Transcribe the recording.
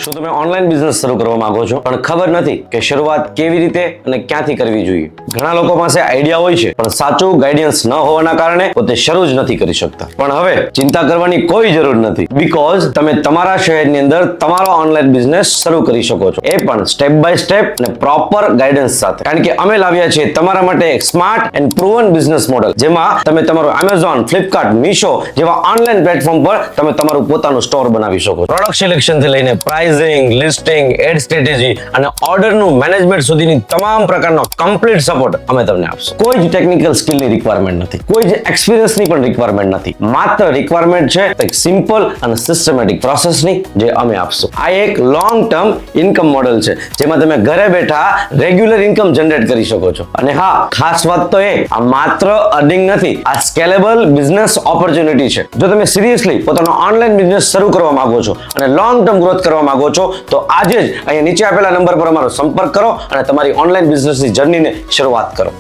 શું તમે online business શરૂ કરવા માંગો છો પણ ખબર નથી કે શરૂઆત કેવી રીતે અને ક્યાંથી કરવી જોઈએ? ઘણા લોકો પાસે આઈડિયા હોય છે પણ સાચું ગાઈડન્સ ન હોવાના કારણે પોતે શરૂ જ નથી કરી શકતા. પણ હવે ચિંતા કરવાની કોઈ જરૂર નથી, બીકોઝ તમે તમારા શહેરની અંદર તમારો ઓનલાઈન બિઝનેસ શરૂ કરી શકો છો, એ પણ સ્ટેપ બાય સ્ટેપ અને પ્રોપર ગાઈડન્સ સાથે. કારણ કે અમે લાવ્યા છીએ તમારા માટે એક smart and proven business model, જેમાં તમે તમારું Amazon, Flipkart, Meesho જેવા ઓનલાઈન પ્લેટફોર્મ પર તમે તમારું પોતાનું સ્ટોર બનાવી શકો છો. પ્રોડક્ટ સિલેક્શન થી લઈને પ્રાઇસિંગ, લિસ્ટિંગ, એડ સ્ટ્રેટેજી અને ઓર્ડરનું મેનેજમેન્ટ સુધીની તમામ પ્રકારનો કમ્પ્લીટ સપોર્ટ અમે તમને આપશું. કોઈ જ ટેકનિકલ સ્કિલની રિક્વાયરમેન્ટ નથી, કોઈ જ એક્સપિરિયન્સની પણ રિક્વાયરમેન્ટ નથી. માત્ર રિક્વાયરમેન્ટ છે એક સિમ્પલ અને સિસ્ટમેટિક પ્રોસેસની, જે અમે આપશું. આ એક લોંગ ટર્મ ઇન્કમ મોડેલ છે, જેમાં તમે ઘરે બેઠા રેગ્યુલર ઇન્કમ જનરેટ કરી શકો છો. અને હા, ખાસ વાત તો એ, આ માત્ર અર્નિંગ નથી, આ સ્કેલેબલ બિઝનેસ ઓપોર્ચ્યુનિટી છે. જો તમે સિરિયસલી પોતાનો ઓનલાઈન બિઝનેસ શરૂ કરવા માંગો છો અને લોંગ ટર્મ ગ્રોથ કરવા માંગો છો, તો આજે જ અહીંયા નીચે આપેલા નંબર પર અમારો સંપર્ક કરો અને તમારી ઓનલાઈન બિઝનેસની જર્નીને શરૂઆત કરો.